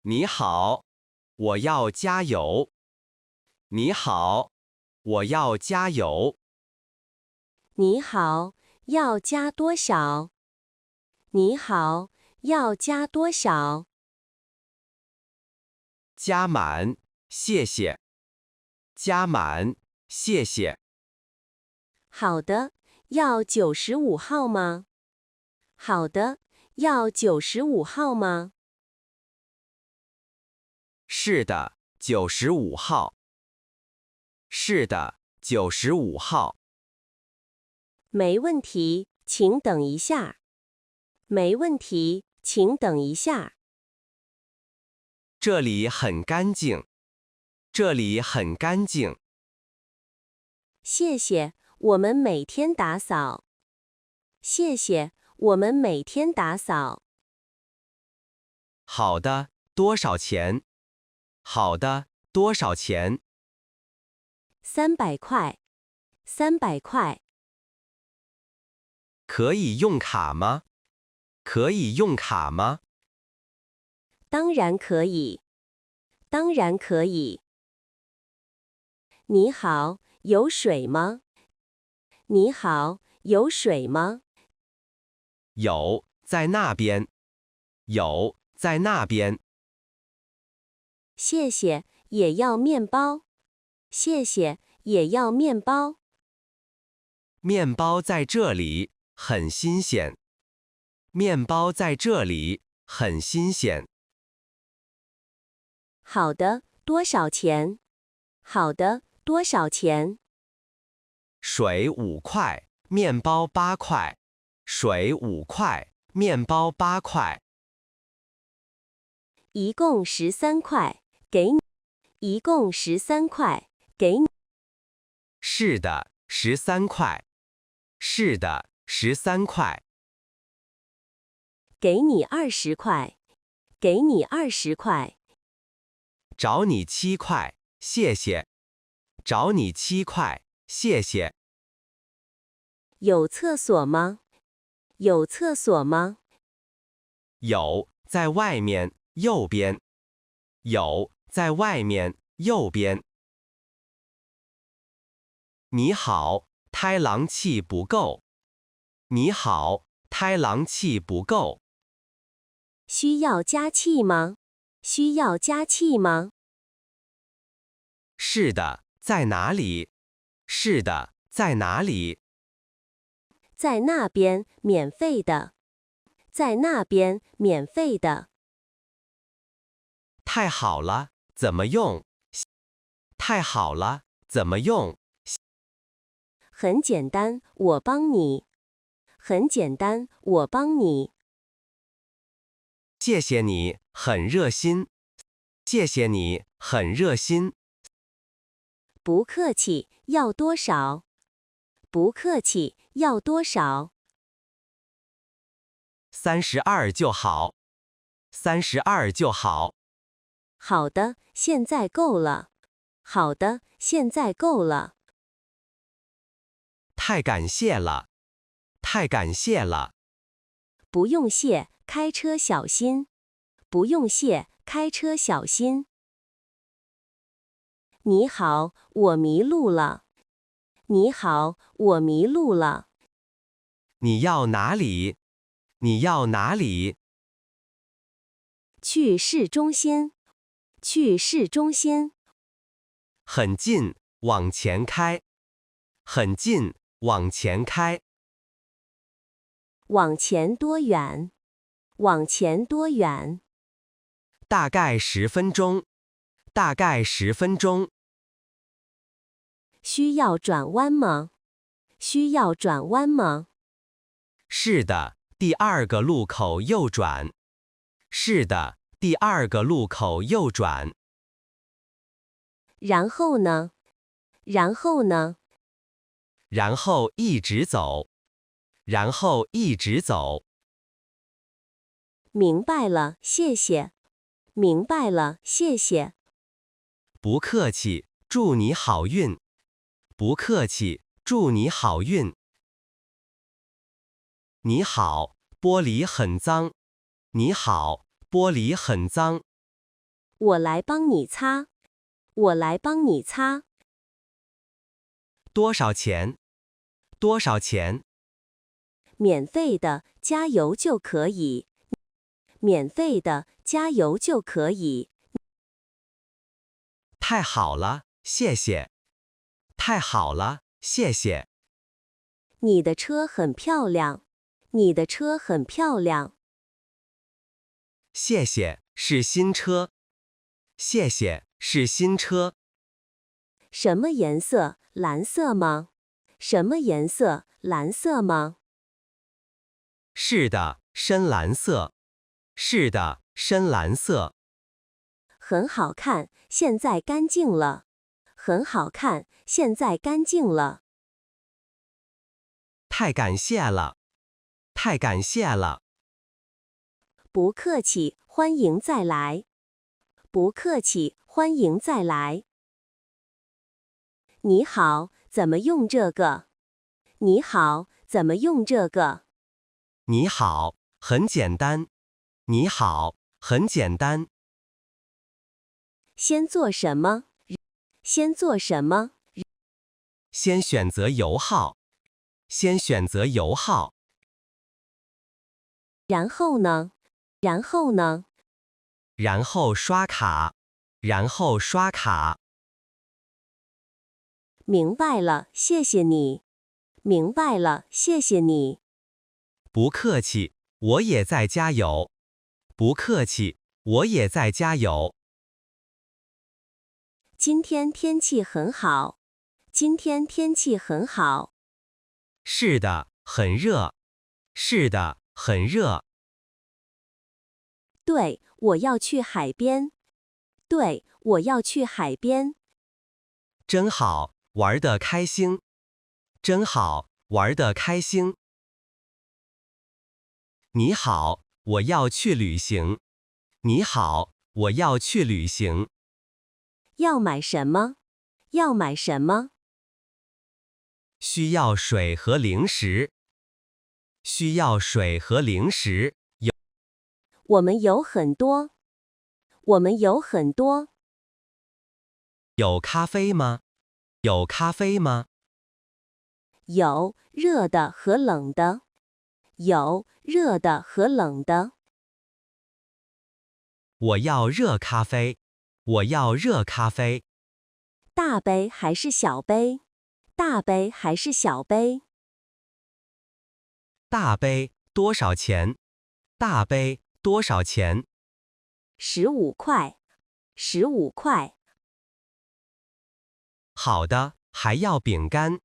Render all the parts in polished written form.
你好，我要加油。你好，我要加油。你好，要加多少？你好，要加多少？加满，谢谢。加满，谢谢。好的，要95号吗？好的，要95号吗？是的，95号。是的，95号。没问题，请等一下。没问题，请等一下。这里很干净。这里很干净。谢谢，我们每天打扫。谢谢，我们每天打扫。好的，多少钱？好的，多少钱300块。300块。可以用卡吗？可以用卡吗？当然可以。当然可以。你好，有水吗？你好，有水吗？有，在那边。有，在那边。谢谢，也要面包。谢谢，也要面包。面包在这里，很新鲜。面包在这里，很新鲜。好的，多少钱？好的，多少钱？水5块，面包8块。水5块，面包8块。一共13块，给你。一共13块，给你。是的，13块。是的，13块。给你20块。给你20块。找你7块，谢谢。找你7块，谢谢。有厕所吗？有厕所吗？有，在外面，右边。有，在外面，右边。你好，胎囊气不够。你好，胎囊气不够。需要加气吗？需要加气吗？是的，在哪里？是的，在哪里？在那边，免费的。在那边，免费的。太好了，怎么用？太好了，怎么用？很简单，我帮你。很简单，我帮你。谢谢你，很热心。谢谢你，很热心。不客气，要多少？不客气，要多少32就好。32就好。好的，现在够了。好的，现在够了。太感谢了。太感谢了。不用谢，开车小心。不用谢，开车小心。你好，我迷路了。你好，我迷路了。你要哪里？你要哪里？去市中心。去市中心。很近，往前开。很近，往前开。往前多远？往前多远？大概10分钟。大概10分钟。需要转弯吗？需要转弯吗？是的，第2个路口右转。是的，第2个路口右转。然后呢？然后呢？然后一直走。然后一直走。明白了，谢谢。明白了，谢谢。不客气，祝你好运。不客气，祝你好运。你好，玻璃很脏。你好，玻璃很脏。我来帮你擦。我来帮你擦。多少钱？多少钱？免费的，加油就可以。免费的，加油就可以。太好了，谢谢。太好了，谢谢。你的车很漂亮。你的车很漂亮。谢谢，是新车。谢谢，是新车。什么颜色？蓝色吗？什么颜色？蓝色吗？是的，深蓝色。是的，深蓝色。很好看，现在干净了。很好看，现在干净了。太感谢了。太感谢了。不客气，欢迎再来。不客气，欢迎再来。你好，怎么用这个？你好，怎么用这个？你好，很简单。你好，很简单。先做什么？先做什么？先选择油耗。先选择油耗。然后呢？然后呢？然后刷卡。然后刷卡。明白了，谢谢你。明白了，谢谢你。不客气，我也在加油。不客气，我也在加油。今天天气很好。今天天气很好。是的，很热。是的，很热。对，我要去海边。对，我要去海边。真好，玩得开心。真好，玩得开心。你好，我要去旅行。你好，我要去旅行。要买什么？要买什么？需要水和零食。需要水和零食。我们有很多。我们有很多。有咖啡吗？有咖啡吗？有热的和冷的。有热的和冷的。我要热咖啡。我要热咖啡。大杯还是小杯？大杯还是小杯？大杯多少钱？大杯多少钱15块。15块。好的，还要饼干。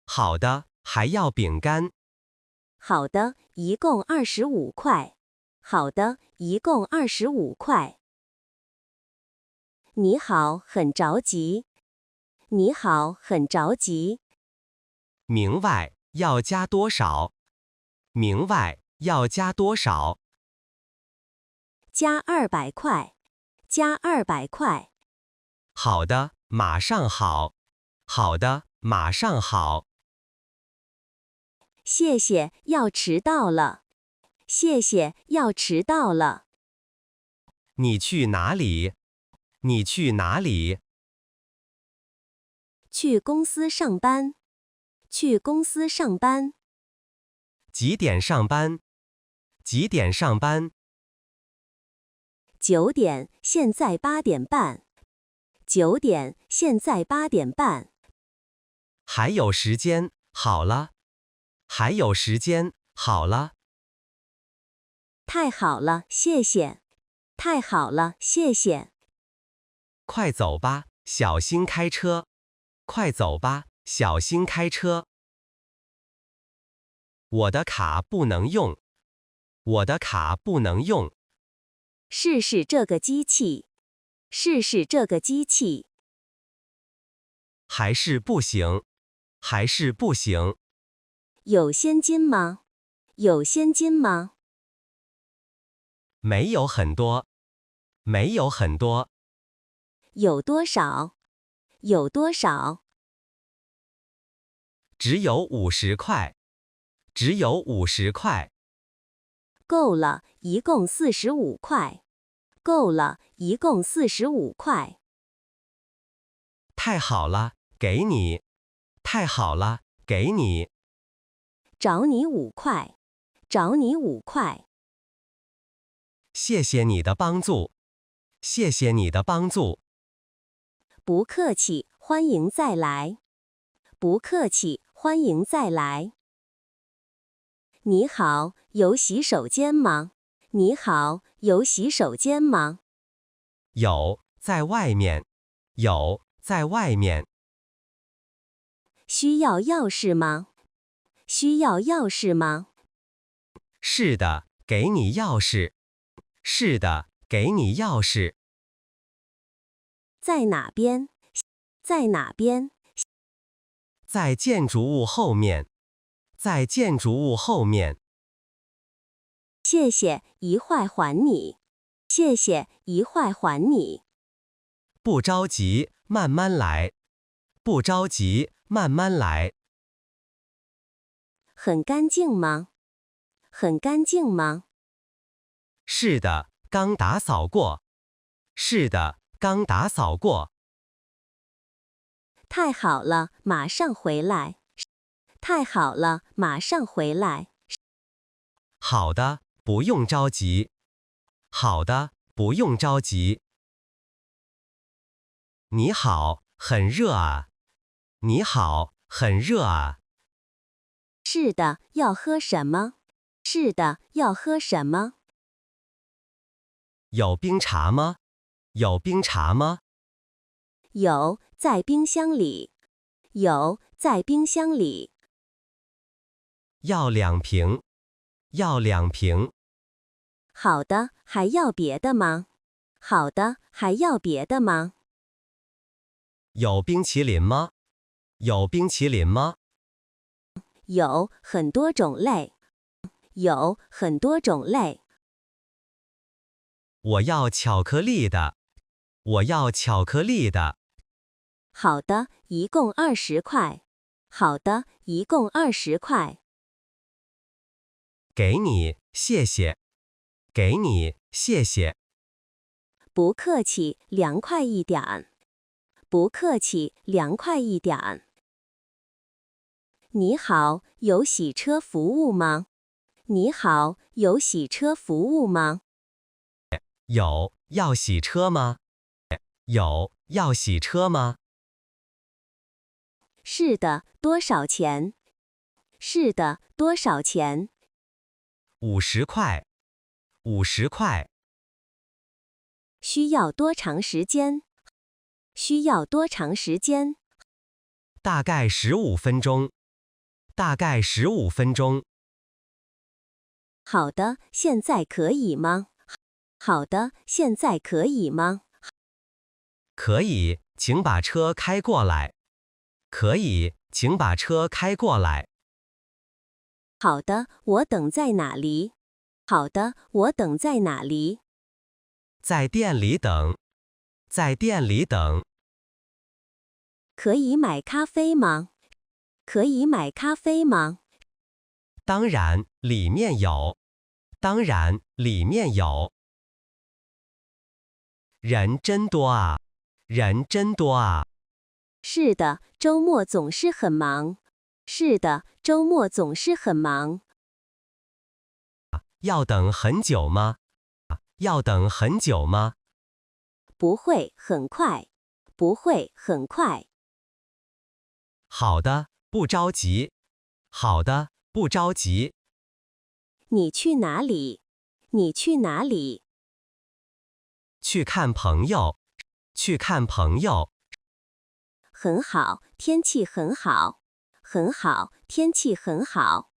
好的，还要饼干。好的，一共25块。好的，一共25块。你好，很着急。你好，很着急。明外要加多少？明外要加多少？加200块。加200块。好的，马上好。好的，马上好。谢谢，要迟到了。谢谢，要迟到了。你去哪里？你去哪里？去公司上班。去公司上班。几点上班？几点上班9点，现在8点半。9点，现在8点半。还有时间，好了。还有时间，好了。太好了，谢谢。太好了，谢谢。快走吧，小心开车。快走吧，小心开车。我的卡不能用。我的卡不能用。试试这个机器。试试这个机器。还是不行。还是不行。有现金吗？有现金吗？没有很多。没有很多。有多少？有多少？只有50块。只有50块。够了，一共45块。够了，一共45块。太好了，给你。太好了，给你。找你5块，找你5块。谢谢你的帮助。谢谢你的帮助。不客气，欢迎再来。不客气，欢迎再来。你好，有洗手间吗？你好，有洗手间吗？有，在外面。有，在外面。需要钥匙吗？需要钥匙吗？是的，给你钥匙。是的，给你钥匙。在哪边？在哪边？在建筑物后面。在建筑物后面。谢谢，一会儿还你。谢谢，一会儿还你。不着急，慢慢来。不着急，慢慢来。很干净吗？很干净吗？是的，刚打扫过。是的，刚打扫过。太好了，马上回来。太好了，马上回来。好的，不用着急。好的，不用着急。你好，很热啊。你好，很热啊。是的，要喝什么？是的，要喝什么？有冰茶吗？有冰茶吗？有，在冰箱里。有，在冰箱里。要2瓶。要2瓶。好的，还要别的吗？好的，还要别的吗？有冰淇淋吗？有冰淇淋吗？有很多种类。有很多种类。我要巧克力的。我要巧克力的。好的，一共20块。好的，一共20块。给你，谢谢。给你，谢谢。不客气，凉快一点。不客气，凉快一点。你好，有洗车服务吗？你好，有洗车服务吗？有，要洗车吗？有，要洗车吗？是的，多少钱？是的，多少钱50块。50块。需要多长时间？需要多长时间？大概15分钟。大概15分钟。好的，现在可以吗？好的，现在可以吗？可以，请把车开过来。可以，请把车开过来。好的，我等在哪里？好的，我等在哪里？在店里等。在店里等。可以买咖啡吗？可以买咖啡吗？当然，里面有。当然，里面有。人真多啊。人真多啊。是的，周末总是很忙。是的，周末总是很忙。要等很久吗？要等很久吗？不会，很快。不会，很快。好的，不着急。好的，不着急。你去哪里？你去哪里？去看朋友。去看朋友。很好，天气很好。很好，天气很好。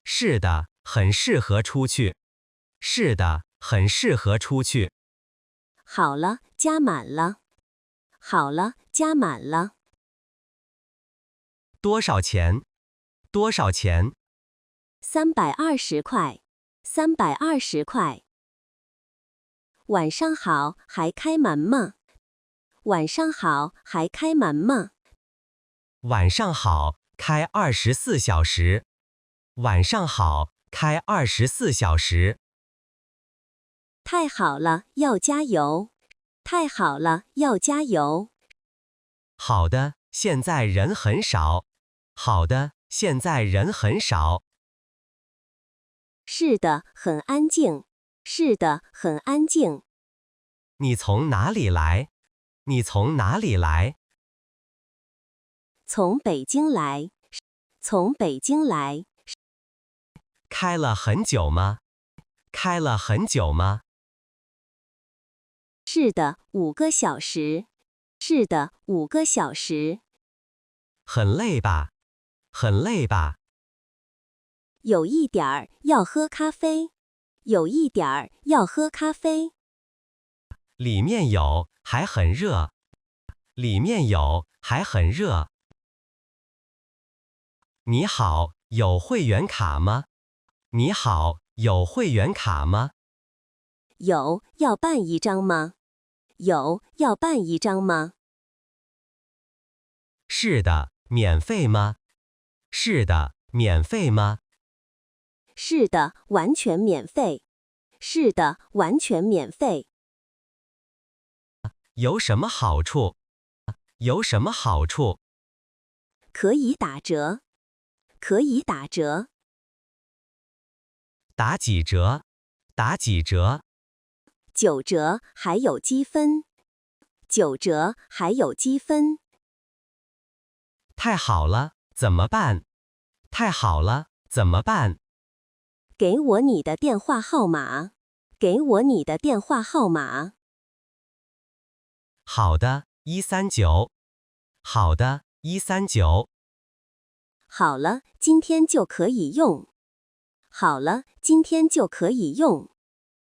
是的，很适合出去。是的，很适合出去。好了，加满了。好了，加满了。多少钱？多少钱320块。320块。晚上好，还开门吗？晚上好，还开门吗？晚上好，开24小时。晚上好，开24小时。太好了，要加油！太好了，要加油！好的，现在人很少。好的，现在人很少。是的，很安静。是的，很安静。你从哪里来？你从哪里来？从北京来。从北京来。开了很久吗？开了很久吗？是的，5个小时。是的，5个小时。很累吧？很累吧？有一点儿，要喝咖啡。有一点儿，要喝咖啡。里面有，还很热。里面有，还很热。你好，有会员卡吗？你好，有会员卡吗？有，要办一张吗？有，要办一张吗？是的，免费吗？是的，免费吗？是的，完全免费。是的，完全免费。有什么好处？有什么好处？可以打折。可以打折。打几折？打几折9折，还有积分。9折，还有积分。太好了，怎么办？太好了，怎么办？给我你的电话号码。给我你的电话号码。好的，139。好的，139。好了，今天就可以用。好了，今天就可以用。